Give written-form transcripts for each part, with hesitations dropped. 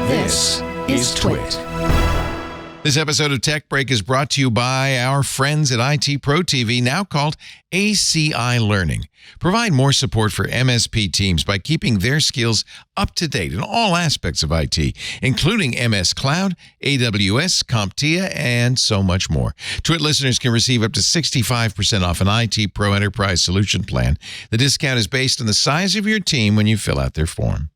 This is TWiT. This episode of Tech Break is brought to you by our friends at IT Pro TV, now called ACI Learning. Provide more support for MSP teams by keeping their skills up to date in all aspects of IT, including MS Cloud, AWS, CompTIA, and so much more. TWiT listeners can receive up to 65% off an IT Pro Enterprise Solution Plan. The discount is based on the size of your team when you fill out their form.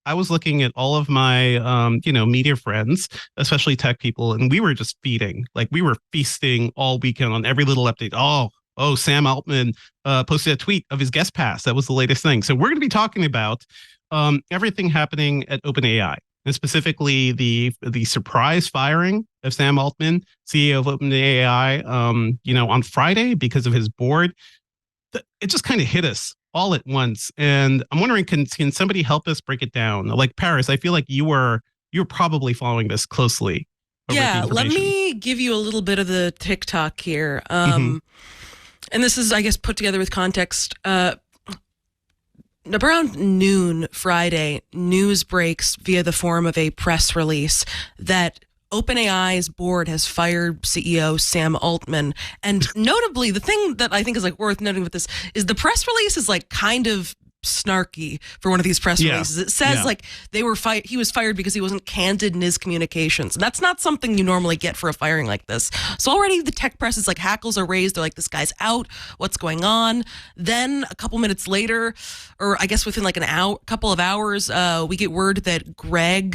I was looking at all of my, media friends, especially tech people, and we were just feeding. Like, we were feasting all weekend on every little update. Oh, Sam Altman posted a tweet of his guest pass. That was the latest thing. So we're going to be talking about everything happening at OpenAI, and specifically the surprise firing of Sam Altman, CEO of OpenAI, on Friday because of his board. It just kind of hit us all at once. And I'm wondering, can somebody help us break it down? Like, Paris, I feel like you're probably following this closely. Yeah, let me give you a little bit of the TikTok here. And this is, I guess, put together with context. Around noon Friday, news breaks via the form of a press release that OpenAI's board has fired CEO Sam Altman. And notably, the thing that I think is worth noting with this is the press release is kind of snarky for one of these press releases. It says he was fired because he wasn't candid in his communications. And that's not something you normally get for a firing like this. So already the tech press is hackles are raised. They're like, this guy's out. What's going on? Then a couple minutes later, or I guess within a couple of hours, we get word that Greg,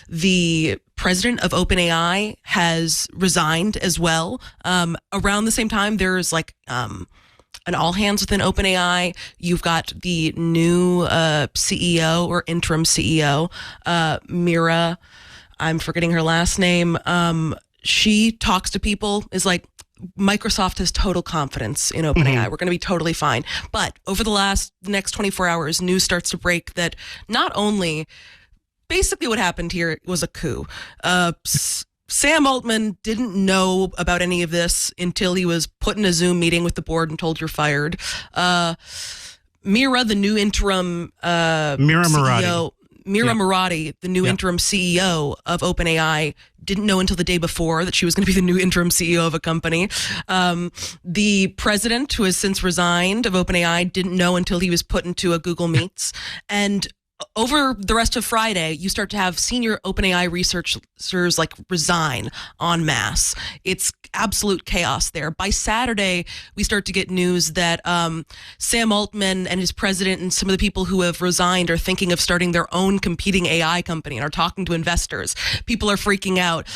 the president of OpenAI, has resigned as well. Around the same time, there's an all hands within OpenAI. You've got the new CEO or interim CEO, Mira. I'm forgetting her last name. She talks to people, is like, Microsoft has total confidence in OpenAI. We're going to be totally fine. But over the next 24 hours, news starts to break that not only basically what happened here was a coup. Sam Altman didn't know about any of this until he was put in a Zoom meeting with the board and told you're fired. Mira, the new interim CEO, Murati, the new interim CEO of OpenAI, didn't know until the day before that she was going to be the new interim CEO of a company. The president, who has since resigned of OpenAI, didn't know until he was put into a Google Meets. And over the rest of Friday, you start to have senior OpenAI researchers resign en masse. It's absolute chaos there. By Saturday, we start to get news that Sam Altman and his president and some of the people who have resigned are thinking of starting their own competing AI company and are talking to investors. People are freaking out.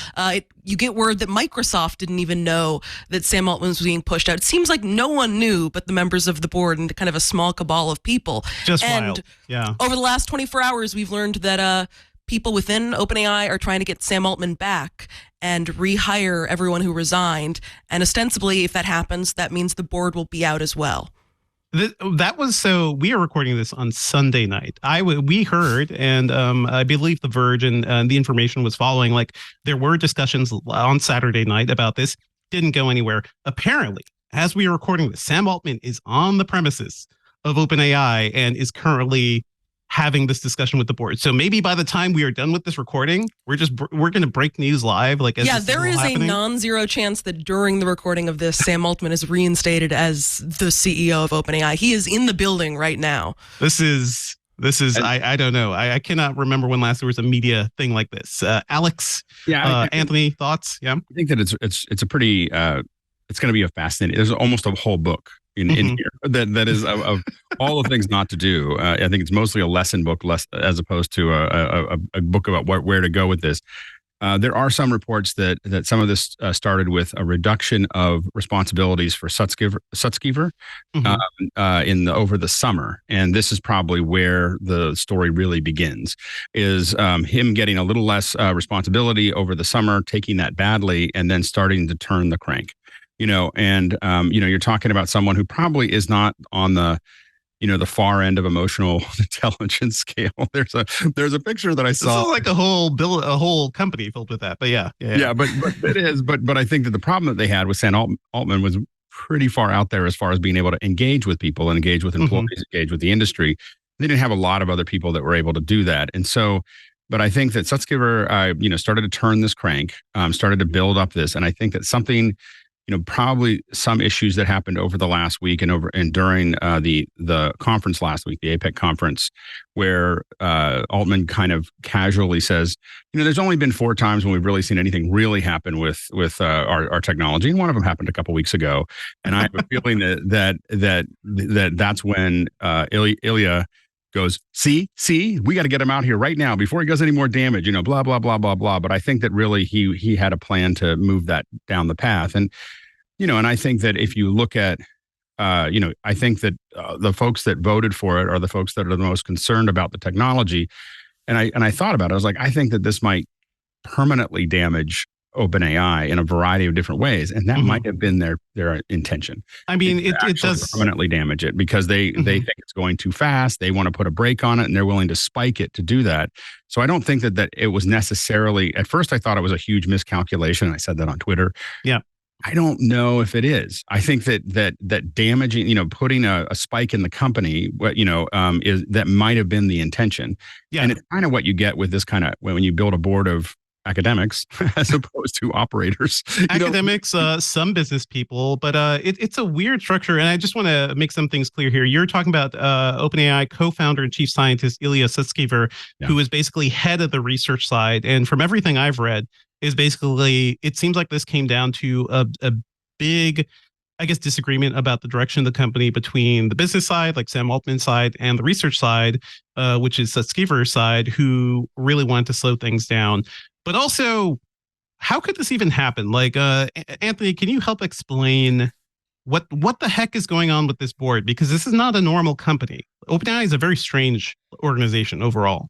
You get word that Microsoft didn't even know that Sam Altman was being pushed out. It seems like no one knew but the members of the board and kind of a small cabal of people. Just wild. Yeah. Over the last 24 hours, we've learned that people within OpenAI are trying to get Sam Altman back and rehire everyone who resigned. And ostensibly, if that happens, that means the board will be out as well. That was so. We are recording this on Sunday night. We heard, and I believe The Verge and the information was following. There were discussions on Saturday night about this. Didn't go anywhere. Apparently, as we are recording this, Sam Altman is on the premises of OpenAI and is currently having this discussion with the board. So maybe by the time we are done with this recording, we're going to break news live. There is a non-zero chance that during the recording of this, Sam Altman is reinstated as the CEO of OpenAI. He is in the building right now. This is I don't know. I cannot remember when last there was a media thing like this. Alex, Anthony, thoughts? Yeah, I think that it's a pretty it's going to be a fascinating. There's almost a whole book in here that is of all the things not to do. I think it's mostly a lesson book, as opposed to a book about where to go with this. There are some reports that some of this started with a reduction of responsibilities for Sutskever over the summer, and this is probably where the story really begins. Is him getting a little less responsibility over the summer, taking that badly, and then starting to turn the crank. You're talking about someone who probably is not on the the far end of emotional intelligence scale. There's a picture that I saw. This is like a whole company filled with that. But yeah. But it is. But I think that the problem that they had with Sam Altman was pretty far out there as far as being able to engage with people and engage with employees, engage with the industry. They didn't have a lot of other people that were able to do that. And so But I think that Sutskever, started to turn this crank, started to build up this, and I think that something, probably some issues that happened over the last week and during the conference last week, the APEC conference, where Altman kind of casually says, there's only been 4 times when we've really seen anything really happen with our technology, and one of them happened a couple weeks ago. And I have a feeling that's when Ilya goes, see, we got to get him out here right now before he does any more damage, blah, blah, blah, blah, blah. But I think that really he had a plan to move that down the path. And, and I think that if you look at, I think that the folks that voted for it are the folks that are the most concerned about the technology. And I thought about it. I was like, I think that this might permanently damage OpenAI in a variety of different ways, and that might have been their intention. I mean, it does permanently damage it because they think it's going too fast. They want to put a brake on it, and they're willing to spike it to do that. So I don't think that it was necessarily. At first, I thought it was a huge miscalculation. I said that on Twitter. Yeah. I don't know if it is. I think that damaging, putting a spike in the company, is that might have been the intention. Yeah. And it's kind of what you get with this kind of when you build a board of academics as opposed to operators. Academics, some business people, but it's a weird structure. And I just want to make some things clear here. You're talking about OpenAI co-founder and chief scientist Ilya Sutskever, who is basically head of the research side. And from everything I've read, is basically, it seems like this came down to a big, I guess, disagreement about the direction of the company between the business side, like Sam Altman's side, and the research side, which is Sutskever's side, who really wanted to slow things down. But also, how could this even happen? Like, Anthony, can you help explain what the heck is going on with this board? Because this is not a normal company. OpenAI is a very strange organization overall.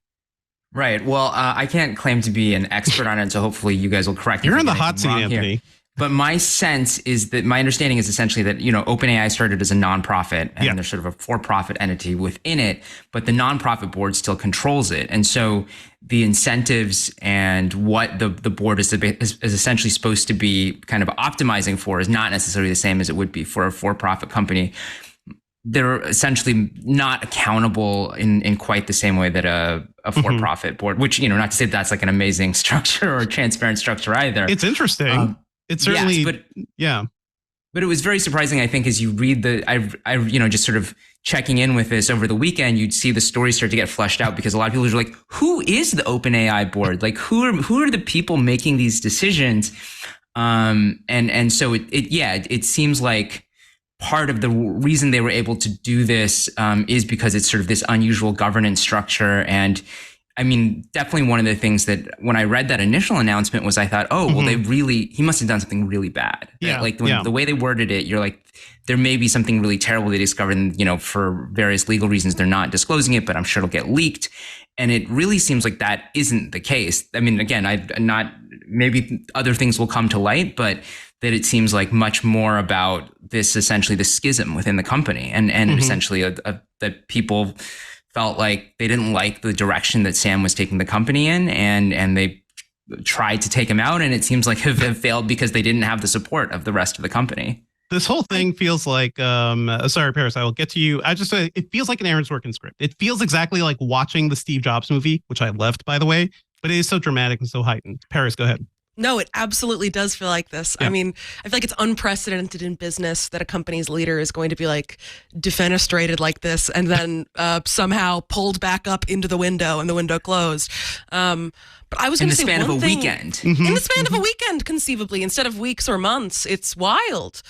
Right. Well, I can't claim to be an expert on it, so hopefully you guys will correct me. You're in the hot seat, Anthony. Here. But my sense is that my understanding is essentially that, OpenAI started as a nonprofit and there's sort of a for-profit entity within it, but the nonprofit board still controls it. And so the incentives and what the board is essentially supposed to be kind of optimizing for is not necessarily the same as it would be for a for-profit company. They're essentially not accountable in quite the same way that a for-profit board, which, not to say that's like an amazing structure or transparent structure either. It's interesting. It's certainly, yes, but it was very surprising, I think, as you read just sort of checking in with this over the weekend, you'd see the story start to get fleshed out because a lot of people are like, who is the OpenAI board? Like, who are the people making these decisions? And so it seems like part of the reason they were able to do this is because it's sort of this unusual governance structure. And I mean, definitely one of the things that when I read that initial announcement was I thought, he must have done something really bad. Yeah. The way they worded it, you're like, there may be something really terrible they discovered, and, for various legal reasons, they're not disclosing it, but I'm sure it'll get leaked. And it really seems like that isn't the case. I mean, again, maybe other things will come to light, but that it seems like much more about this, essentially the schism within the company and essentially that people felt like they didn't like the direction that Sam was taking the company in, and they tried to take him out, and it seems like have failed because they didn't have the support of the rest of the company. This whole thing feels like, sorry, Paris, I will get to you. It feels like an Aaron Sorkin script. It feels exactly like watching the Steve Jobs movie, which I left, by the way, but it is so dramatic and so heightened. Paris, go ahead. No, it absolutely does feel like this. Yeah. I mean, I feel like it's unprecedented in business that a company's leader is going to be like defenestrated like this and then somehow pulled back up into the window and the window closed. But I was going to say in the span of a weekend. In the span of a weekend, conceivably, instead of weeks or months. It's wild.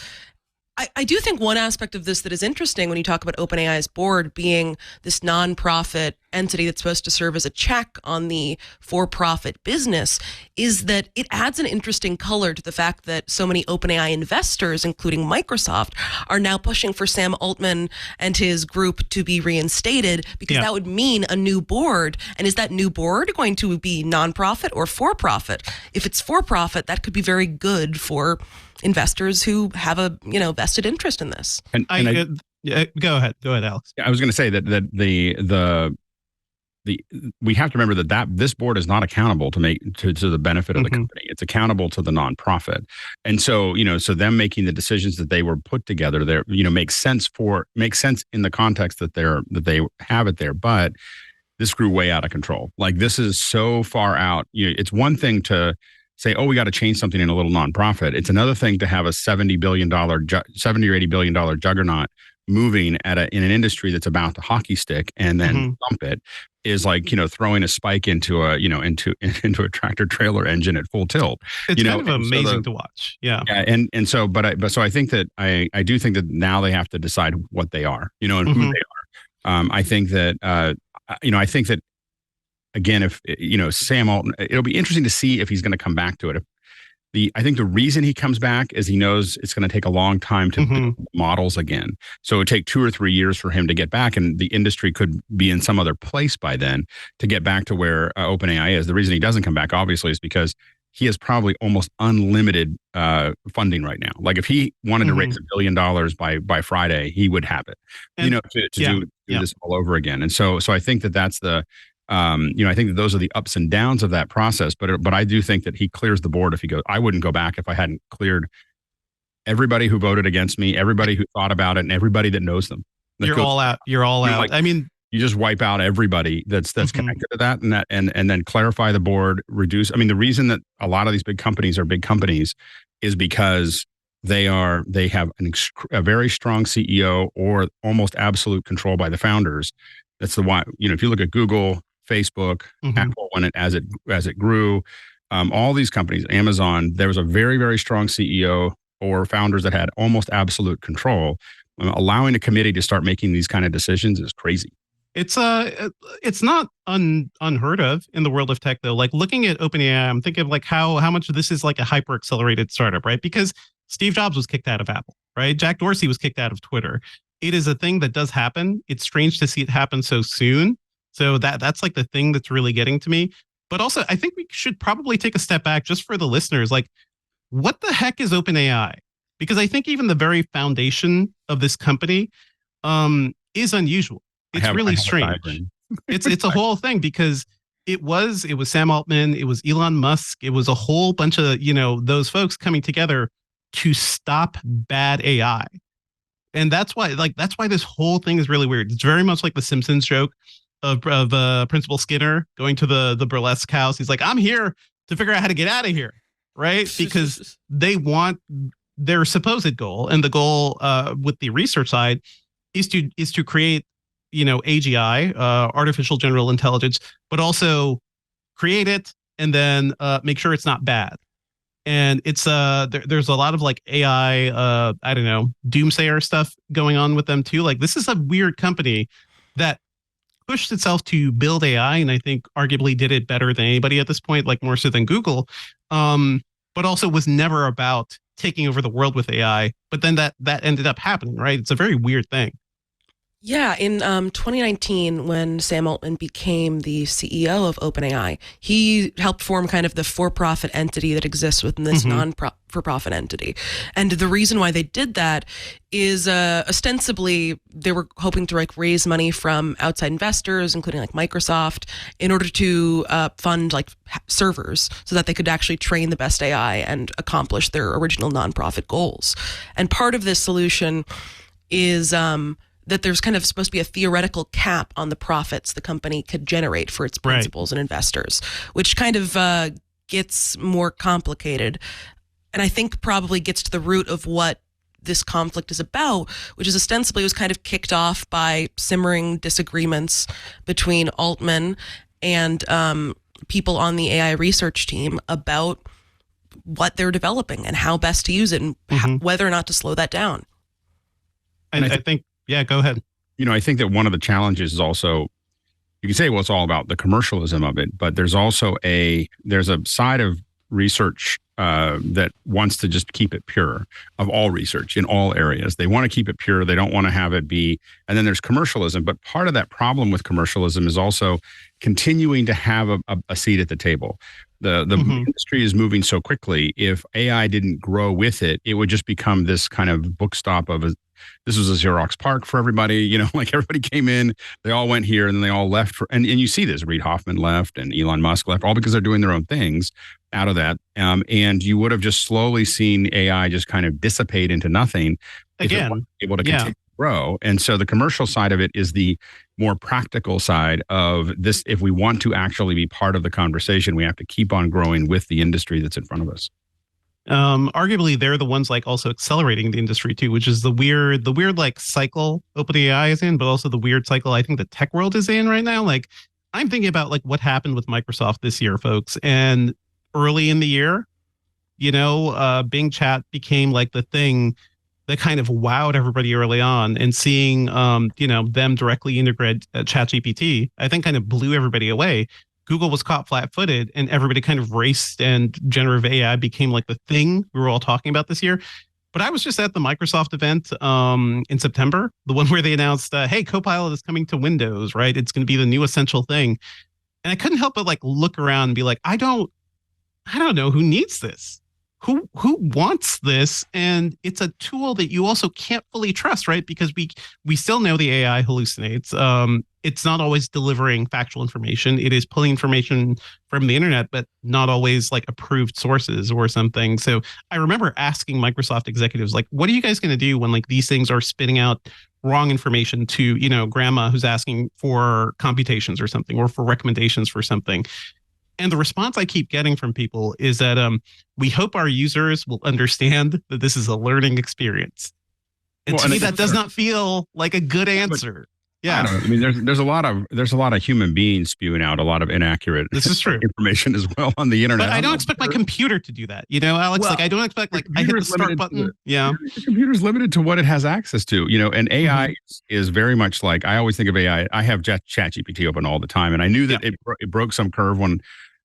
I do think one aspect of this that is interesting when you talk about OpenAI's board being this nonprofit entity that's supposed to serve as a check on the for-profit business is that it adds an interesting color to the fact that so many OpenAI investors, including Microsoft, are now pushing for Sam Altman and his group to be reinstated because that would mean a new board. And is that new board going to be nonprofit or for-profit? If it's for-profit, that could be very good for investors who have a vested interest in this. Go ahead, Alex. I was going to say that we have to remember that this board is not accountable to the benefit of the company. It's accountable to the nonprofit, and so so them making the decisions that they were put together there makes sense in the context that they have it there, but. this grew way out of control. Like this is so far out. It's one thing to say, oh, we got to change something in a little nonprofit. It's another thing to have a $70 or $80 billion juggernaut moving in an industry that's about to hockey stick and then dump it is like, throwing a spike into a, into a tractor trailer engine at full tilt. It's kind of amazing to watch. Yeah. Yeah. So I think that I do think that now they have to decide what they are, and who they are. I think that, again, if, Sam Altman, it'll be interesting to see if he's going to come back to it. I think the reason he comes back is he knows it's going to take a long time to build models again. So it would take 2 or 3 years for him to get back, and the industry could be in some other place by then to get back to where OpenAI is. The reason he doesn't come back, obviously, is because he has probably almost unlimited funding right now. Like if he wanted to raise $1 billion by Friday, he would have it, to do this all over again. And so I think that that's the, I think that those are the ups and downs of that process. But I do think that he clears the board if he goes. I wouldn't go back if I hadn't cleared everybody who voted against me, everybody who thought about it, and everybody that knows them. You're all out. You're all out. Like, I mean, you just wipe out everybody that's connected to that, and then clarify the board, reduce. I mean, the reason that a lot of these big companies are big companies is because they have a very strong CEO or almost absolute control by the founders. That's the why. If you look at Google, Facebook, Apple, as it grew, all these companies, Amazon, there was a very, very strong CEO or founders that had almost absolute control. Allowing a committee to start making these kind of decisions is crazy. It's not unheard of in the world of tech, though. Like looking at OpenAI, I'm thinking of like how much of this is like a hyper accelerated startup, right? Because Steve Jobs was kicked out of Apple, right? Jack Dorsey was kicked out of Twitter. It is a thing that does happen. It's strange to see it happen so soon. So that's like the thing that's really getting to me. But also, I think we should probably take a step back just for the listeners. Like, what the heck is OpenAI? Because I think even the very foundation of this company is unusual. It's really strange. It's a whole thing because it was Sam Altman, it was Elon Musk, it was a whole bunch of those folks coming together to stop bad AI. And that's why this whole thing is really weird. It's very much like the Simpsons joke of Principal Skinner going to the burlesque house. He's like, I'm here to figure out how to get out of here, right? Because they want their supposed goal, and the goal with the research side is to create AGI, artificial general intelligence, but also create it and then make sure it's not bad. And it's there's a lot of like AI, I don't know, doomsayer stuff going on with them too. Like this is a weird company that pushed itself to build AI, and I think arguably did it better than anybody at this point, like more so than Google, but also was never about taking over the world with AI. But then that ended up happening, right? It's a very weird thing. Yeah, in 2019, when Sam Altman became the CEO of OpenAI, he helped form kind of the for-profit entity that exists within this non-for-profit entity. And the reason why they did that is ostensibly they were hoping to like raise money from outside investors, including like Microsoft, in order to fund like servers so that they could actually train the best AI and accomplish their original nonprofit goals. And part of this solution is that there's kind of supposed to be a theoretical cap on the profits the company could generate for its principals and investors, which kind of gets more complicated. And I think probably gets to the root of what this conflict is about, which is ostensibly was kind of kicked off by simmering disagreements between Altman and people on the AI research team about what they're developing and how best to use it and whether or not to slow that down. And I think yeah, go ahead. I think that one of the challenges is also, you can say, well, it's all about the commercialism of it, but there's also there's a side of research that wants to just keep it pure, of all research in all areas. They want to keep it pure. They don't want to have it be, and then there's commercialism. But part of that problem with commercialism is also continuing to have a seat at the table. The industry is moving so quickly. If AI didn't grow with it, it would just become this kind of book stop of this was a Xerox PARC for everybody, like everybody came in, they all went here and then they all left and you see this, Reid Hoffman left and Elon Musk left, all because they're doing their own things out of that. And you would have just slowly seen AI just kind of dissipate into nothing. Again, able to continue to grow. And so the commercial side of it is the more practical side of this. If we want to actually be part of the conversation, we have to keep on growing with the industry that's in front of us. Arguably, they're the ones like also accelerating the industry too, which is the weird like cycle OpenAI is in, but also the weird cycle I think the tech world is in right now. Like, I'm thinking about like what happened with Microsoft this year, folks, and early in the year, Bing Chat became like the thing that kind of wowed everybody early on, and seeing them directly integrate ChatGPT, I think kind of blew everybody away. Google was caught flat-footed, and everybody kind of raced, and generative AI became like the thing we were all talking about this year. But I was just at the Microsoft event in September, the one where they announced, hey, Copilot is coming to Windows, right? It's going to be the new essential thing. And I couldn't help but like look around and be like, I don't know who needs this. Who wants this? And it's a tool that you also can't fully trust, right? Because we still know the AI hallucinates. It's not always delivering factual information. It is pulling information from the internet, but not always like approved sources or something. So I remember asking Microsoft executives, like, what are you guys going to do when like these things are spitting out wrong information to, grandma who's asking for computations or something, or for recommendations for something? And the response I keep getting from people is that we hope our users will understand that this is a learning experience. And to me, that does not feel like a good answer. Yeah, I mean, there's a lot of human beings spewing out a lot of inaccurate this is true information as well on the internet. But I don't expect my computer to do that, Alex. Well, like I don't expect like I hit the start button. Yeah, the computer's limited to what it has access to. And AI is very much like, I always think of AI. I have ChatGPT open all the time, and I knew that it broke some curve when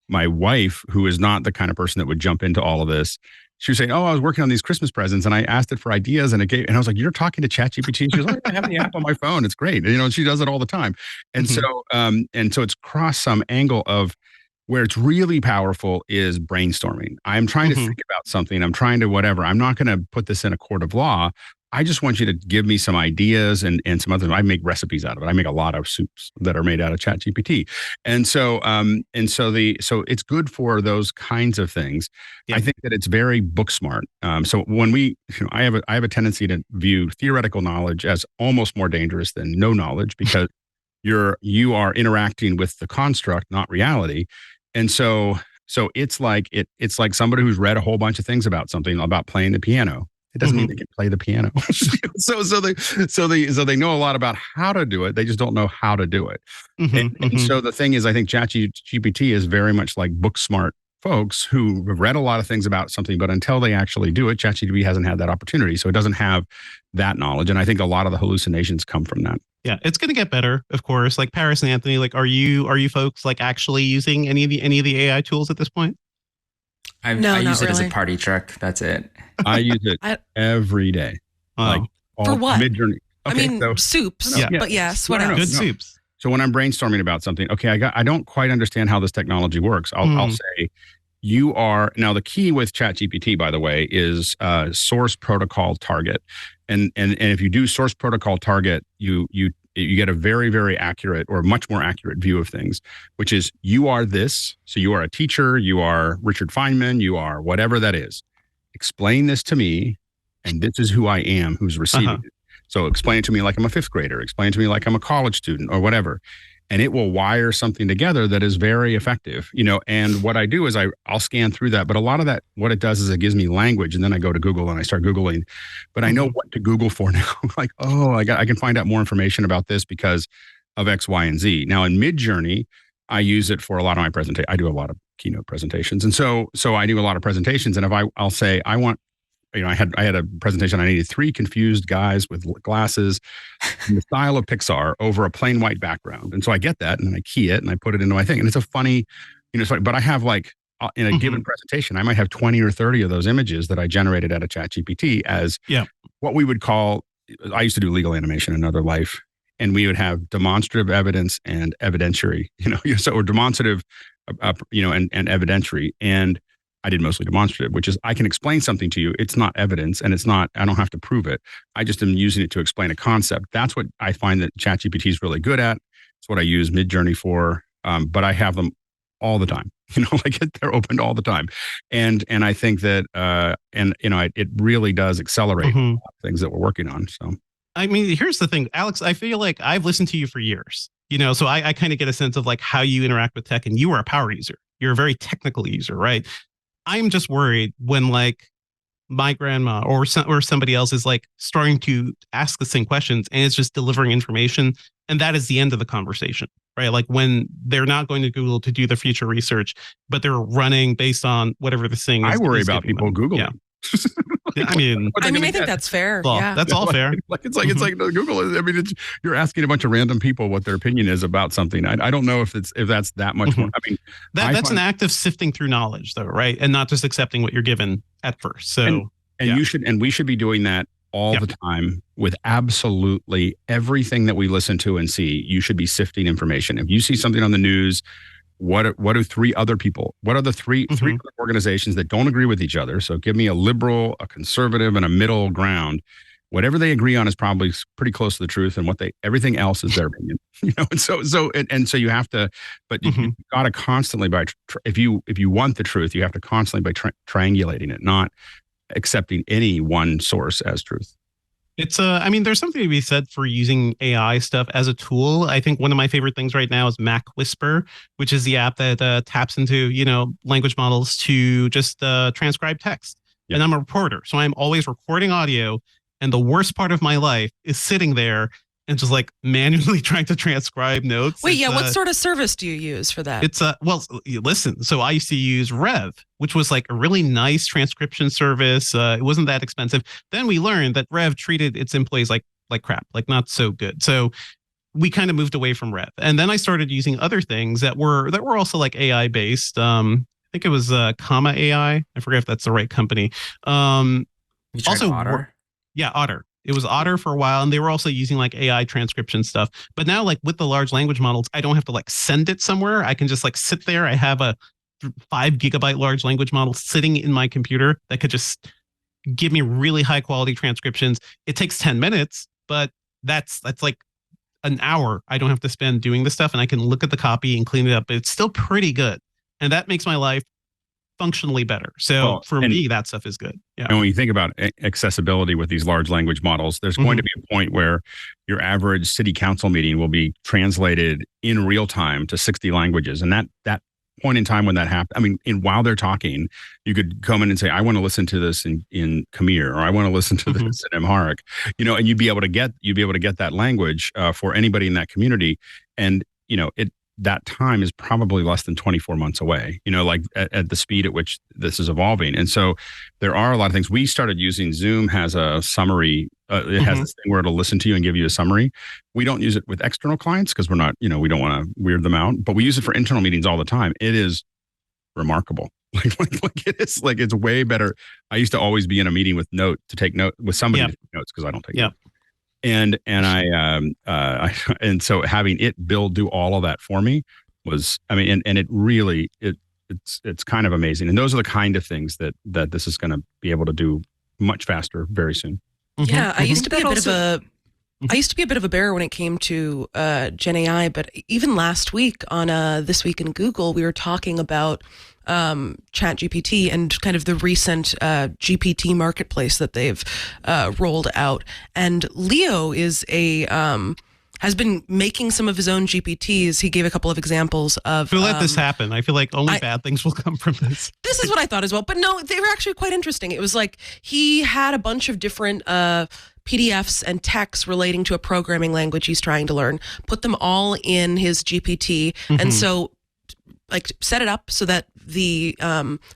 my wife, who is not the kind of person that would jump into all of this, she was saying, "Oh, I was working on these Christmas presents, and I asked it for ideas, and I was like, you're talking to ChatGPT?" She was like, "I have the app on my phone. It's great." She does it all the time. And so it's crossed some angle of where it's really powerful is brainstorming. I'm trying to think about something. I'm trying to whatever. I'm not going to put this in a court of law. I just want you to give me some ideas and some other. I make recipes out of it. I make a lot of soups that are made out of ChatGPT, and so it's good for those kinds of things. Yeah. I think that it's very book smart. So when I have a tendency to view theoretical knowledge as almost more dangerous than no knowledge, because you are interacting with the construct, not reality, and so it's like somebody who's read a whole bunch of things about something about playing the piano. It doesn't mean they can play the piano. so they know a lot about how to do it. They just don't know how to do it. And so the thing is, I think ChatGPT is very much like book smart folks who have read a lot of things about something, but until they actually do it, ChatGPT hasn't had that opportunity. So it doesn't have that knowledge. And I think a lot of the hallucinations come from that. Yeah, it's going to get better, of course. Like Paris and Anthony, like, are you folks like actually using any of the AI tools at this point? I use it as a party trick. That's it. I use it every day. For what? Mid-journey. Okay, soups. Yeah. But yes, what else? Good soups. So when I'm brainstorming about something, okay, I don't quite understand how this technology works. I'll say, you are now the key with ChatGPT, by the way, is source protocol target, and if you do source protocol target, you get a very, very accurate, or much more accurate view of things, which is, you are this. So you are a teacher, you are Richard Feynman, you are whatever that is. Explain this to me, and this is who I am, who's receiving it. So explain it to me like I'm a fifth grader, explain it to me like I'm a college student or whatever. And it will wire something together that is very effective, and what I do is I'll scan through that. But a lot of that, what it does is it gives me language, and then I go to Google and I start Googling, but I know what to Google for now. Like, I can find out more information about this because of X, Y, and Z. Now in Midjourney, I use it for a lot of my presentation. I do a lot of keynote presentations. And so I do a lot of presentations. And if I'll say, I want, I had a presentation. I needed 3 confused guys with glasses in the style of Pixar over a plain white background. And so I get that, and then I key it and I put it into my thing. And it's a funny, but I have like in a given presentation, I might have 20 or 30 of those images that I generated out of ChatGPT as what we would call, I used to do legal animation in another life, and we would have demonstrative evidence and evidentiary, or demonstrative, and evidentiary. And I did mostly demonstrative, which is I can explain something to you. It's not evidence, and I don't have to prove it. I just am using it to explain a concept. That's what I find that ChatGPT is really good at. It's what I use Midjourney for. But I have them all the time, they're opened all the time. And I think that, it really does accelerate a lot of things that we're working on. So. I mean, here's the thing, Alex, I feel like I've listened to you for years, so I kind of get a sense of like how you interact with tech, and you are a power user. You're a very technical user, right? I'm just worried when like my grandma or somebody else is like starting to ask the same questions and it's just delivering information. And that is the end of the conversation, right? Like when they're not going to Google to do the future research, but they're running based on whatever the thing is. I worry about people Googling. Yeah. I mean, I think that's fair. Well, yeah, that's all fair. It's like Google is. I mean, you're asking a bunch of random people what their opinion is about something. I don't know if that's that much more. I mean, that's an act of sifting through knowledge, though, right? And not just accepting what you're given at first. So, we should be doing that all the time with absolutely everything that we listen to and see. You should be sifting information. If you see something on the news, what are the three other organizations that don't agree with each other? So give me a liberal, a conservative, and a middle ground. Whatever they agree on is probably pretty close to the truth, and everything else is their opinion. And so you have to, but you've got to constantly if you want the truth, you have to constantly by triangulating it, not accepting any one source as truth. It's I mean, there's something to be said for using AI stuff as a tool. I think one of my favorite things right now is Mac Whisper, which is the app that taps into, language models to just transcribe text. Yep. And I'm a reporter, so I'm always recording audio. And the worst part of my life is sitting there and just like manually trying to transcribe notes. Wait, what sort of service do you use for that? It's listen. So I used to use Rev, which was like a really nice transcription service. It wasn't that expensive. Then we learned that Rev treated its employees like crap, like not so good. So we kind of moved away from Rev, and then I started using other things that were also like AI based. I think it was Comma AI. I forget if that's the right company. You tried Otter? Otter. It was Otter for a while, and they were also using like AI transcription stuff. But now, like with the large language models, I don't have to like send it somewhere. I can just like sit there. I have a 5 gigabyte large language model sitting in my computer that could just give me really high quality transcriptions. It takes 10 minutes, but that's like an hour I don't have to spend doing this stuff, and I can look at the copy and clean it up. But it's still pretty good, and that makes my life functionally better. So for me, that stuff is good. Yeah. And when you think about accessibility with these large language models, there's going to be a point where your average city council meeting will be translated in real time to 60 languages. And that point in time when that happened, while they're talking, you could come in and say, I want to listen to this in Khmer, or I want to listen to this in Amharic, and you'd be able to get that language for anybody in that community. And, that time is probably less than 24 months away, like at the speed at which this is evolving. And so there are a lot of things. We started using Zoom has a summary. It has this thing where it'll listen to you and give you a summary. We don't use it with external clients because we're not, we don't want to weird them out, but we use it for internal meetings all the time. It is remarkable. Like it is like, it's way better. I used to always be in a meeting with somebody to take notes because I don't take notes. And so having it do all of that for me was, and it really, it's kind of amazing. And those are the kind of things that this is going to be able to do much faster very soon. Yeah. I used to be a bit of a bear when it came to Gen AI, but even last week on This Week in Google, we were talking about ChatGPT and kind of the recent GPT marketplace that they've rolled out. And Leo has been making some of his own GPTs. He gave a couple of examples of... Who let this happen? I feel like only bad things will come from this. This is what I thought as well. But no, they were actually quite interesting. It was like he had a bunch of different PDFs and texts relating to a programming language he's trying to learn, put them all in his GPT. And so like set it up so that the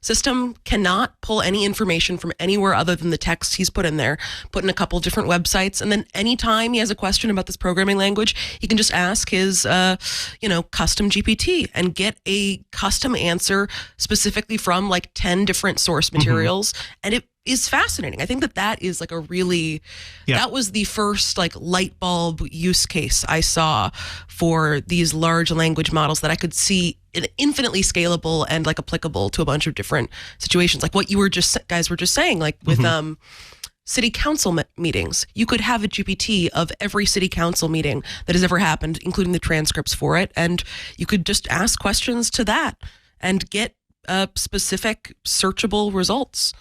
system cannot pull any information from anywhere other than the text he's put in there, put in a couple different websites. And then anytime he has a question about this programming language, he can just ask his, custom GPT and get a custom answer specifically from like 10 different source materials. And it is fascinating. I think that is like a really, that was the first like light bulb use case I saw for these large language models that I could see infinitely scalable and like applicable to a bunch of different situations. Like what you guys were just saying, like with city council meetings, you could have a GPT of every city council meeting that has ever happened, including the transcripts for it. And you could just ask questions to that and get specific searchable results.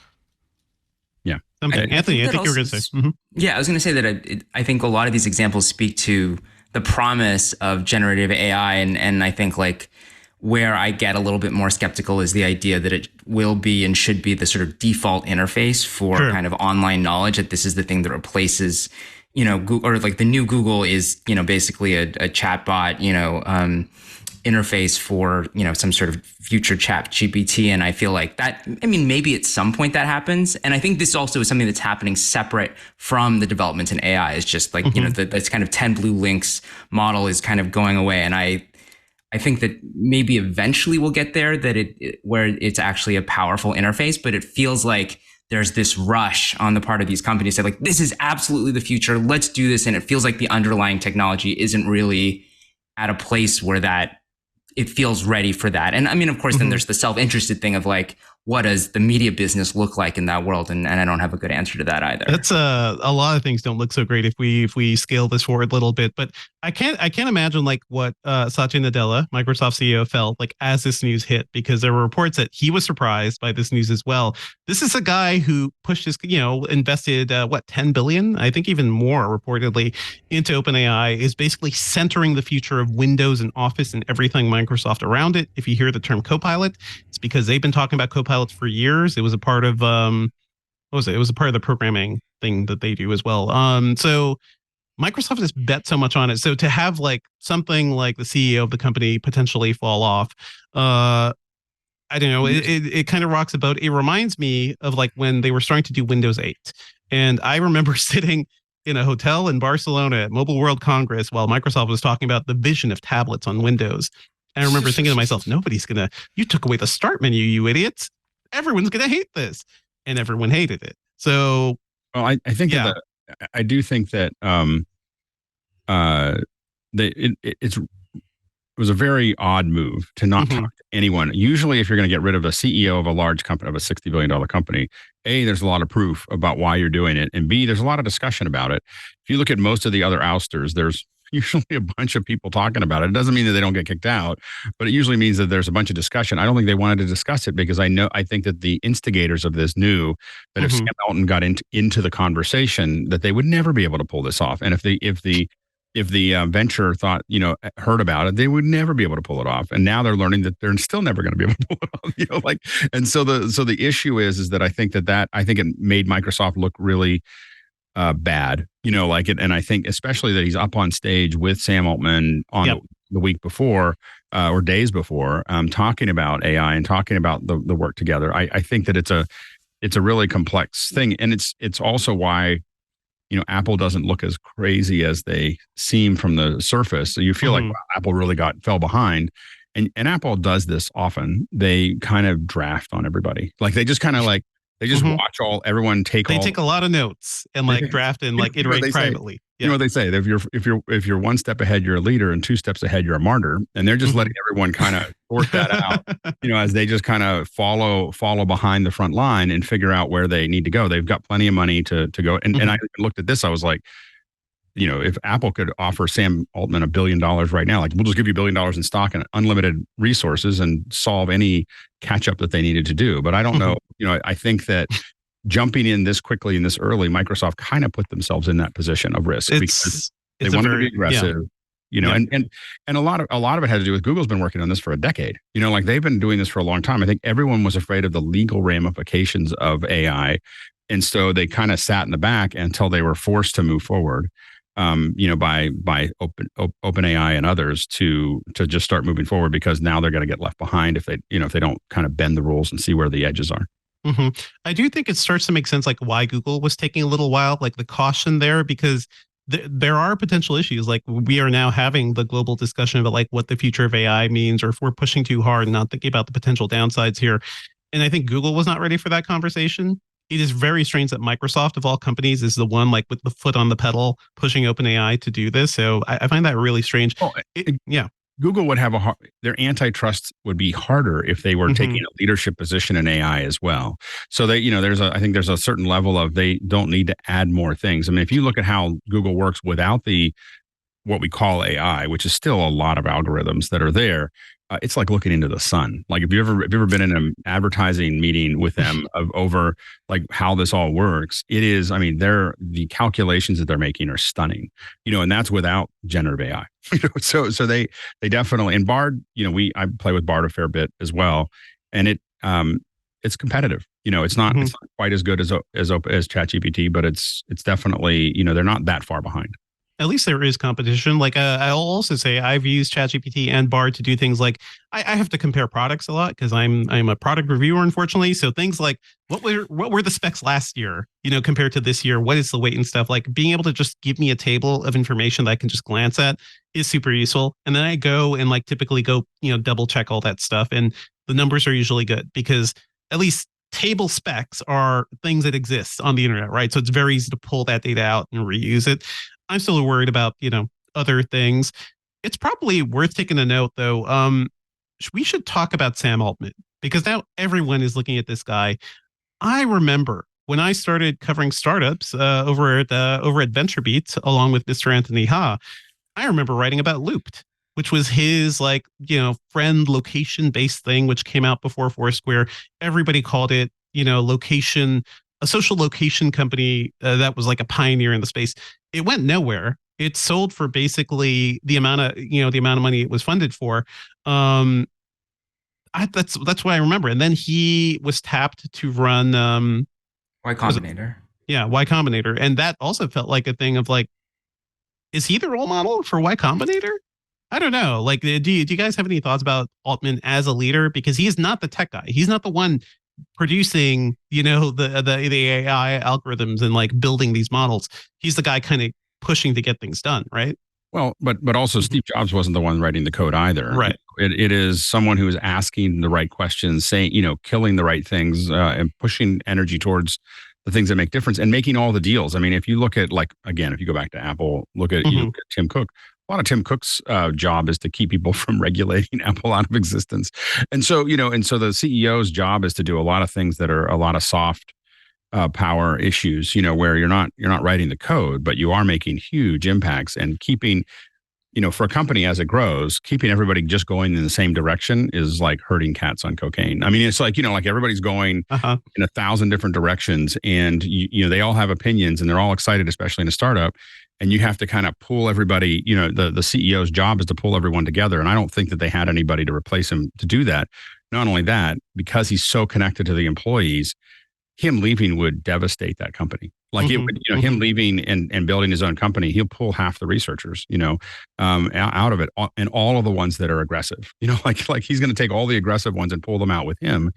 Yeah. Anthony, I think you were going to say. Mm-hmm. Yeah, I was going to say that I think a lot of these examples speak to the promise of generative AI, and I think like where I get a little bit more skeptical is the idea that it will be and should be the sort of default interface for kind of online knowledge, that this is the thing that replaces, Google, or like the new Google is, basically a chatbot, interface for, some sort of future chat GPT. And I feel like that, maybe at some point that happens. And I think this also is something that's happening separate from the developments in AI. It's just like, this kind of 10 blue links model is kind of going away. And I think that maybe eventually we'll get there, that where it's actually a powerful interface, but it feels like there's this rush on the part of these companies that like, this is absolutely the future. Let's do this. And it feels like the underlying technology isn't really at a place where it feels ready for that. And of course, then there's the self-interested thing of like, what does the media business look like in that world? And I don't have a good answer to that either. That's a lot of things don't look so great if we scale this forward a little bit. But I can't imagine like what Satya Nadella, Microsoft CEO, felt like as this news hit, because there were reports that he was surprised by this news as well. This is a guy who pushed his, invested $10 billion, I think even more reportedly, into OpenAI, is basically centering the future of Windows and Office and everything Microsoft around it. If you hear the term Copilot, it's because they've been talking about Copilot for years. It was a part of what was it? It was a part of the programming thing that they do as well. So Microsoft has bet so much on it. So to have like something like the CEO of the company potentially fall off, I don't know. It kind of rocks the boat. It reminds me of like when they were starting to do Windows 8, and I remember sitting in a hotel in Barcelona at Mobile World Congress while Microsoft was talking about the vision of tablets on Windows. And I remember thinking to myself, you took away the start menu, you idiots. Everyone's going to hate this. And everyone hated it. So, well, I think I do think that it was a very odd move to not talk to anyone. Usually, if you're going to get rid of a CEO of a large company, of a $60 billion company, A, there's a lot of proof about why you're doing it. And B, there's a lot of discussion about it. If you look at most of the other ousters, there's usually a bunch of people talking about it. It doesn't mean that they don't get kicked out, but it usually means that there's a bunch of discussion. I don't think they wanted to discuss it because I think that the instigators of this knew that if Sam Altman got into the conversation, that they would never be able to pull this off. And if the venture heard about it, they would never be able to pull it off. And now they're learning that they're still never going to be able to pull it off. And so the issue is that I think it made Microsoft look really bad, and I think especially that he's up on stage with Sam Altman on the week before or days before, talking about AI and talking about the work together. I think that it's a really complex thing, and it's also why Apple doesn't look as crazy as they seem from the surface. So you feel like Apple really fell behind, and Apple does this often. They kind of draft on everybody, like they just kind of like. They just watch everyone take a lot of notes and like draft and like iterate privately. You know what they say? If you're one step ahead, you're a leader, and two steps ahead, you're a martyr. And they're just letting everyone kind of sort that out, as they just kind of follow behind the front line and figure out where they need to go. They've got plenty of money to go. And I looked at this, I was like, if Apple could offer Sam Altman $1 billion right now, like we'll just give you $1 billion in stock and unlimited resources and solve any catch up that they needed to do. But I don't know, I think that jumping in this quickly and this early, Microsoft kind of put themselves in that position of risk because they wanted to be aggressive. And a lot of it had to do with Google's been working on this for a decade. Like they've been doing this for a long time. I think everyone was afraid of the legal ramifications of AI. And so they kind of sat in the back until they were forced to move forward. By OpenAI and others to just start moving forward, because now they're going to get left behind if they don't kind of bend the rules and see where the edges are. I do think it starts to make sense, like why Google was taking a little while, like the caution there, because there are potential issues. Like we are now having the global discussion about like what the future of AI means, or if we're pushing too hard and not thinking about the potential downsides here. And I think Google was not ready for that conversation. It is very strange that Microsoft, of all companies, is the one like with the foot on the pedal pushing OpenAI to do this. So I find that really strange. Google would have their antitrust would be harder if they were taking a leadership position in AI as well. So they, I think there's a certain level of they don't need to add more things. I mean, if you look at how Google works without what we call AI, which is still a lot of algorithms that are there, it's like looking into the sun. Like if you've ever been in an advertising meeting with them over like how this all works, it is, I mean, the calculations that they're making are stunning, and that's without generative AI. So they definitely, and Bard, I play with Bard a fair bit as well. And it's competitive. It's not quite as good as ChatGPT, but it's definitely, they're not that far behind. At least there is competition. Like I'll also say I've used ChatGPT and Bard to do things like I have to compare products a lot because I'm a product reviewer, unfortunately. So things like what were the specs last year, compared to this year? What is the weight and stuff? Like being able to just give me a table of information that I can just glance at is super useful. And then I go and typically go, double check all that stuff. And the numbers are usually good because at least table specs are things that exist on the internet, right? So it's very easy to pull that data out and reuse it. I'm still worried about, other things. It's probably worth taking a note, though. We should talk about Sam Altman because now everyone is looking at this guy. I remember when I started covering startups over at VentureBeat along with Mr. Anthony Ha. I remember writing about Looped, which was his friend location based thing, which came out before Foursquare. Everybody called it, a social location company that was like a pioneer in the space. It went nowhere. It sold for basically the amount of money it was funded for. That's what I remember. And then he was tapped to run Y Combinator. Y Combinator, and that also felt like a thing of like, is he the role model for Y Combinator? I don't know. Like, do you guys have any thoughts about Altman as a leader? Because he is not the tech guy. He's not the one producing, the AI algorithms and building these models. He's the guy kind of pushing to get things done, right? Well, but also Steve Jobs wasn't the one writing the code either. Right. It is someone who is asking the right questions, saying, killing the right things, and pushing energy towards the things that make difference and making all the deals. I mean, if you look at if you go back to Apple, look at Tim Cook. A lot of Tim Cook's job is to keep people from regulating Apple out of existence. And so, the CEO's job is to do a lot of things that are a lot of soft power issues, where you're not writing the code, but you are making huge impacts and keeping, for a company as it grows, keeping everybody just going in the same direction is like herding cats on cocaine. I mean, it's like, everybody's going in 1,000 different directions and, they all have opinions and they're all excited, especially in a startup. And you have to kind of pull everybody, the CEO's job is to pull everyone together. And I don't think that they had anybody to replace him to do that. Not only that, because he's so connected to the employees, him leaving would devastate that company. Like it would, him leaving and building his own company, he'll pull half the researchers, out of it, and all of the ones that are aggressive. Like he's going to take all the aggressive ones and pull them out with him,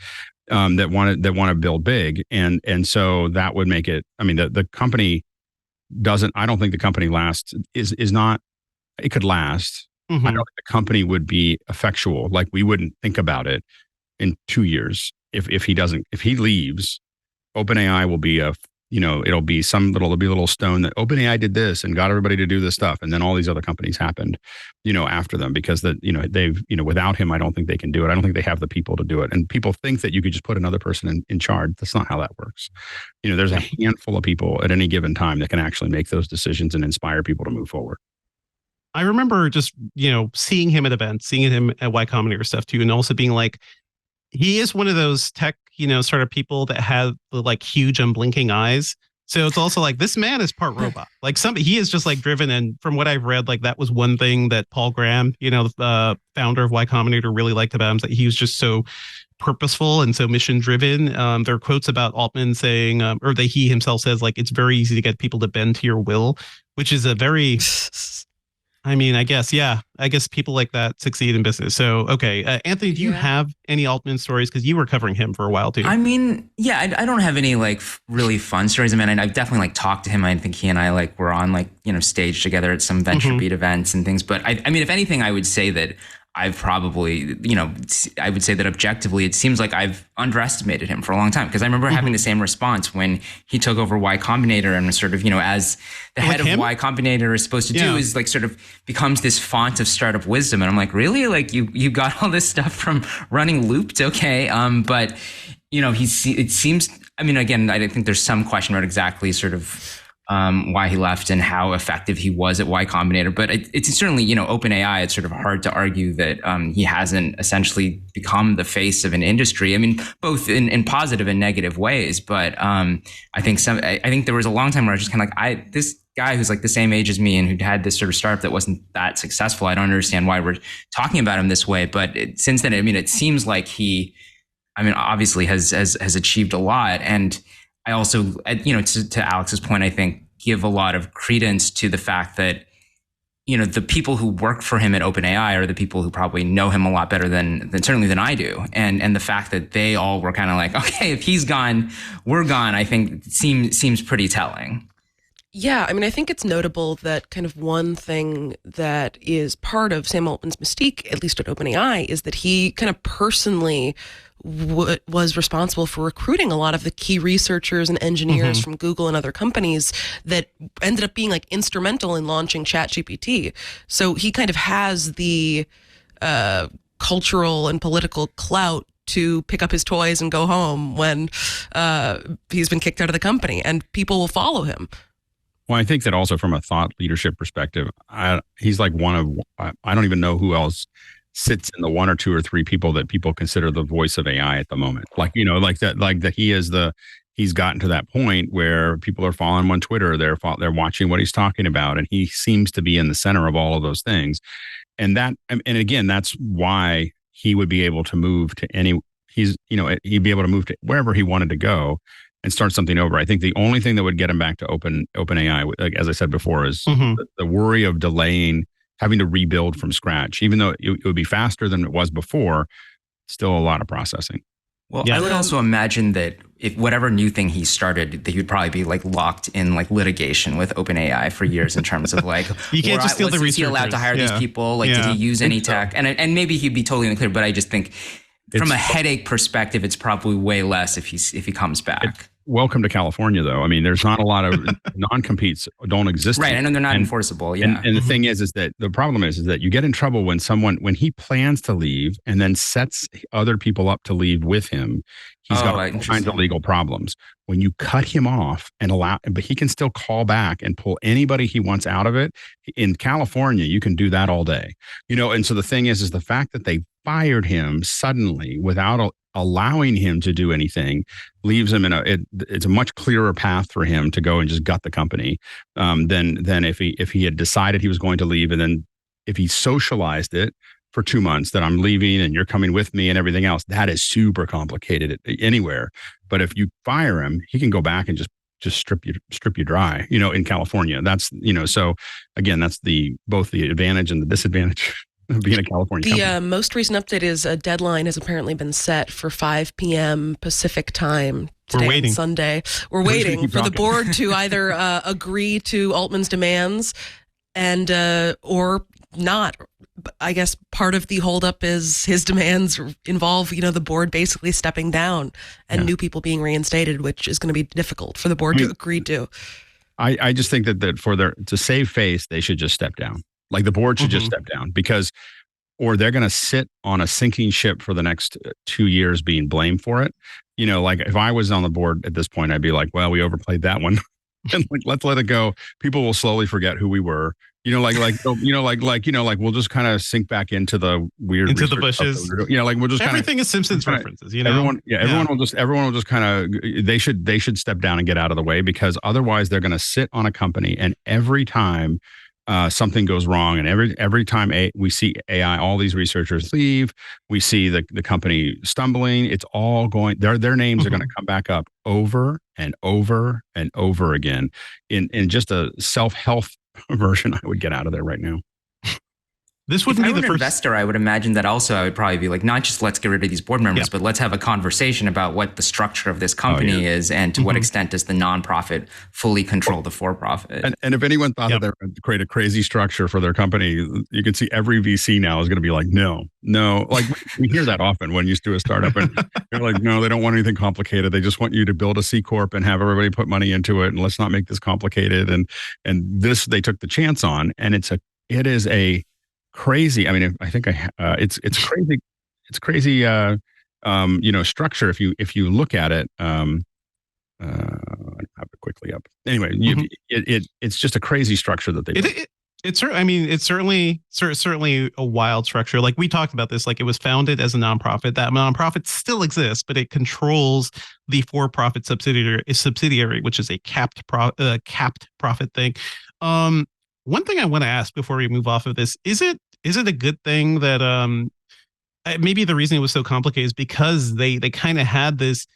that want to build big, and so that would make it. I mean, the company doesn't. I don't think the company lasts. Is not. It could last. I don't think the company would be effectual. Like we wouldn't think about it in 2 years if he leaves. OpenAI will be there'll be a little stone that OpenAI did this and got everybody to do this stuff. And then all these other companies happened, after them because they've, without him, I don't think they can do it. I don't think they have the people to do it. And people think that you could just put another person in charge. That's not how that works. There's a handful of people at any given time that can actually make those decisions and inspire people to move forward. I remember just, seeing him at events, seeing him at Y Combinator stuff too. And also being like, he is one of those tech, sort of people that have the huge unblinking eyes. So it's also like this man is part robot. He is just driven. And from what I've read, that was one thing that Paul Graham, the founder of Y Combinator, really liked about him, is that he was just so purposeful and so mission driven. There are quotes about Altman saying, or that he himself says, it's very easy to get people to bend to your will, which is a very I mean, I guess people like that succeed in business. So, okay. Anthony, do you have any Altman stories? Because you were covering him for a while too. I mean, I don't have any really fun stories. I mean, I've definitely talked to him. I think he and I were on stage together at some VentureBeat events and things. But I mean, if anything, I would say that I've probably, I would say that objectively, it seems like I've underestimated him for a long time. Because I remember having the same response when he took over Y Combinator and sort of, as the head of Y Combinator is supposed to do, is sort of becomes this font of startup wisdom. And I'm like, really? You got all this stuff from running Looped? Okay. But, it seems, I mean, again, I think there's some question about exactly sort of why he left and how effective he was at Y Combinator. But it's certainly, OpenAI, it's sort of hard to argue that he hasn't essentially become the face of an industry. I mean, both in positive and negative ways. But I think there was a long time where I was just kind of like, this guy who's like the same age as me and who'd had this sort of startup that wasn't that successful, I don't understand why we're talking about him this way. But since then, I mean, it seems like he, obviously has achieved a lot. And I also, to Alex's point, I think give a lot of credence to the fact that, the people who work for him at OpenAI are the people who probably know him a lot better than certainly than I do. And the fact that they all were kind of like, okay, if he's gone, we're gone, I think seems pretty telling. Yeah, I think it's notable that kind of one thing that is part of Sam Altman's mystique, at least at OpenAI, is that he kind of personally was responsible for recruiting a lot of the key researchers and engineers from Google and other companies that ended up being like instrumental in launching ChatGPT. So he kind of has the cultural and political clout to pick up his toys and go home when he's been kicked out of the company, and people will follow him. Well, I think that also from a thought leadership perspective, he's like I don't even know who else sits in the one or two or three people that people consider the voice of AI at the moment. Like that he's gotten to that point where people are following him on Twitter. They're watching what he's talking about, and he seems to be in the center of all of those things. And again, that's why he would be able to move to he'd be able to move to wherever he wanted to go and start something over. I think the only thing that would get him back to OpenAI, like, as I said before, is the worry of delaying, having to rebuild from scratch. Even though it would be faster than it was before, still a lot of processing. Well, yeah. I would also imagine that if whatever new thing he started, that he'd probably be like locked in like litigation with OpenAI for years in terms of like, you can't just steal the researchers. Was he allowed to hire these people? Like, did he use any tech? And maybe he'd be totally unclear, but I just think from a headache perspective, it's probably way less if he comes back. Welcome to California, though. I mean, there's not a lot of non-competes don't exist. Right. I know they're not enforceable. Yeah. And the thing is that the problem is that you get in trouble when he plans to leave and then sets other people up to leave with him. He's got all kinds of legal problems. When you cut him off but he can still call back and pull anybody he wants out of it. In California, you can do that all day. And so the thing is the fact that they fired him suddenly without allowing him to do anything leaves him it's a much clearer path for him to go and just gut the company than if he had decided he was going to leave, and then if he socialized it for 2 months that I'm leaving and you're coming with me and everything else. That is super complicated anywhere. But if you fire him, he can go back and just strip you dry, in California. That's, so again, that's both the advantage and the disadvantage of being a California company. The most recent update is a deadline has apparently been set for 5 p.m. Pacific time today, we're waiting. On Sunday. We're waiting for the board to either agree to Altman's demands and or not. I guess part of the holdup is his demands involve, the board basically stepping down and new people being reinstated, which is going to be difficult for the board to agree to. I just think that to save face, they should just step down. Like the board should just step down or they're going to sit on a sinking ship for the next 2 years being blamed for it. Like if I was on the board at this point, I'd be like, well, we overplayed that one. And let's let it go. People will slowly forget who we were. We'll just kind of sink back into the weird into the bushes. We'll just everything is Simpsons references. Everyone will just kind of they should step down and get out of the way, because otherwise they're going to sit on a company, and every time something goes wrong, and every time we see AI, all these researchers leave, we see the company stumbling. It's all going. Their names are going to come back up over and over and over again in just a self-help version. I would get out of there right now. This wouldn't be the first investor. I would imagine that also I would probably be like, not just let's get rid of these board members, but let's have a conversation about what the structure of this company is, and to what extent does the nonprofit fully control the for-profit. And if anyone thought that they were going to create a crazy structure for their company, you can see every VC now is going to be like, no. Like we hear that often when you do a startup, and they're like, no, they don't want anything complicated. They just want you to build a C Corp and have everybody put money into it, and let's not make this complicated. And this they took the chance on, and it is a crazy. I mean, I think it's crazy. It's crazy. Structure. If you look at it, I have it quickly. everybody up. Anyway, it's just a crazy structure that they do. It's certainly a wild structure. Like we talked about this, like it was founded as a nonprofit. That nonprofit still exists, but it controls the for-profit subsidiary, which is a capped profit thing. One thing I want to ask before we move off of this, is it a good thing that maybe the reason it was so complicated is because they kind of had this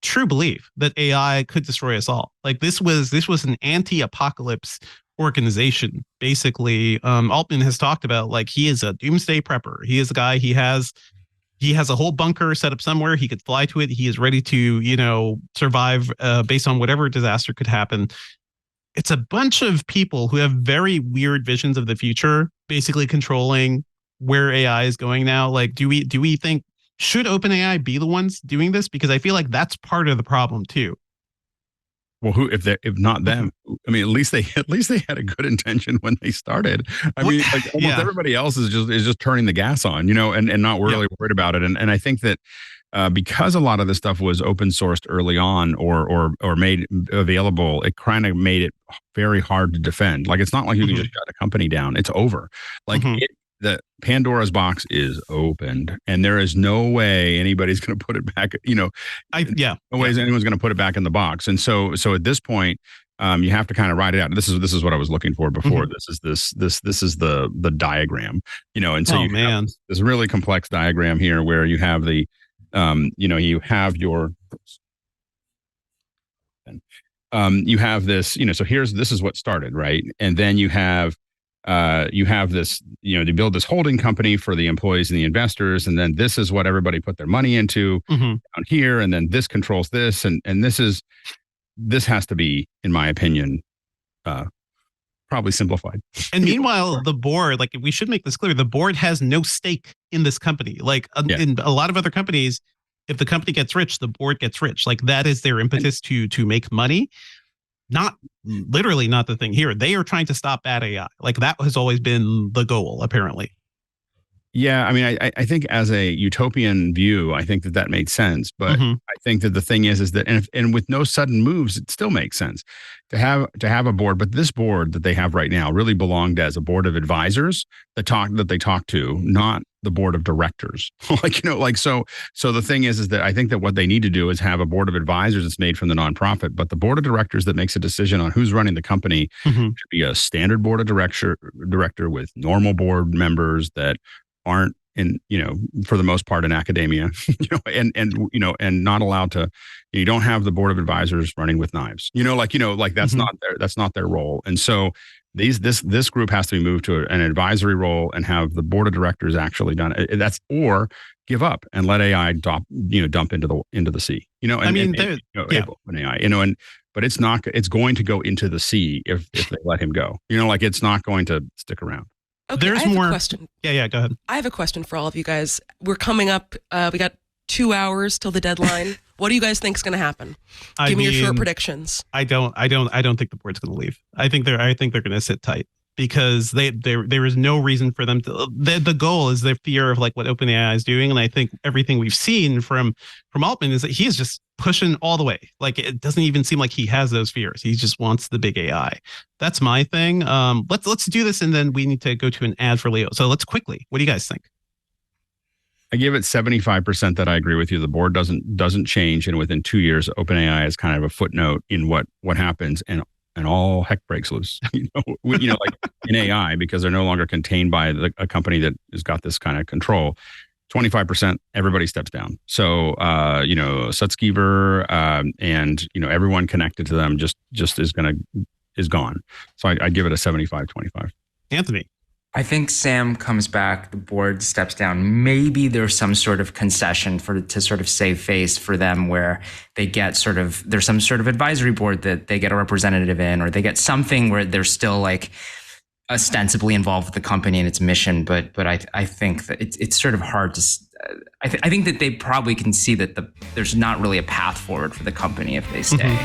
true belief that AI could destroy us all. Like this was an anti-apocalypse organization. Basically, Altman has talked about, like, he is a doomsday prepper. He is a guy, he has a whole bunker set up somewhere. He could fly to it. He is ready to, survive based on whatever disaster could happen. It's a bunch of people who have very weird visions of the future, basically controlling where AI is going now. Like, do we think, should OpenAI be the ones doing this? Because I feel like that's part of the problem too. Well, who, if not them? I mean, at least they had a good intention when they started. I mean, like almost everybody else is just turning the gas on, and not really worried about it. And I think that because a lot of this stuff was open sourced early on or made available, it kind of made it very hard to defend. Like, it's not like you can just shut a company down. It's over. Like the Pandora's box is opened, and there is no way anybody's going to put it back. No ways anyone's going to put it back in the box. And so at this point, you have to kind of write it out. This is what I was looking for before. This is the diagram. And so have this really complex diagram here where you have the you have your you have this, so this is what started, right? And then you have this, they build this holding company for the employees and the investors. And then this is what everybody put their money into down here. And then this controls this. And this has to be, in my opinion, probably simplified. And meanwhile, the board, like, we should make this clear, the board has no stake in this company. Like in a lot of other companies, if the company gets rich, the board gets rich. Like, that is their impetus to make money. Not literally not the thing here. They are trying to stop bad AI. Like, that has always been the goal, apparently. Yeah, I mean, I think as a utopian view, I think that made sense. But I think that the thing is that, and with no sudden moves, it still makes sense to have a board. But this board that they have right now really belonged as a board of advisors that they talk to, not the board of directors. So the thing is that I think that what they need to do is have a board of advisors that's made from the nonprofit, but the board of directors that makes a decision on who's running the company should be a standard board of director with normal board members that aren't for the most part in academia, and not allowed to, you don't have the board of advisors running with knives, that's not their role. And so this group has to be moved to an advisory role and have the board of directors actually done it. Or give up and let AI dump into the sea, OpenAI, but it's going to go into the sea if they let him go, it's not going to stick around. Okay, There's I have more. A question. Yeah, go ahead. I have a question for all of you guys. We're coming up. We got 2 hours till the deadline. What do you guys think is going to happen? Give me your short predictions. I don't think the board's going to leave. I think they're going to sit tight because there is no reason for them to. The goal is their fear of like what OpenAI is doing, and I think everything we've seen from Altman is that he is just pushing all the way. Like, it doesn't even seem like he has those fears. He just wants the big AI. That's my thing. Let's do this, and then we need to go to an ad for Leo. So let's quickly. What do you guys think? I give it 75% that I agree with you. The board doesn't change, and within 2 years, OpenAI is kind of a footnote in what happens, and all heck breaks loose. Like in AI, because they're no longer contained by a company that has got this kind of control. 25%, everybody steps down. So, Sutskever and everyone connected to them just is gone. So I give it a 75-25. Anthony. I think Sam comes back, the board steps down. Maybe there's some sort of concession to sort of save face for them where they get there's some sort of advisory board that they get a representative in, or they get something where they're still like ostensibly involved with the company and its mission. But I think that it's sort of hard to, I think that they probably can see that there's not really a path forward for the company if they stay.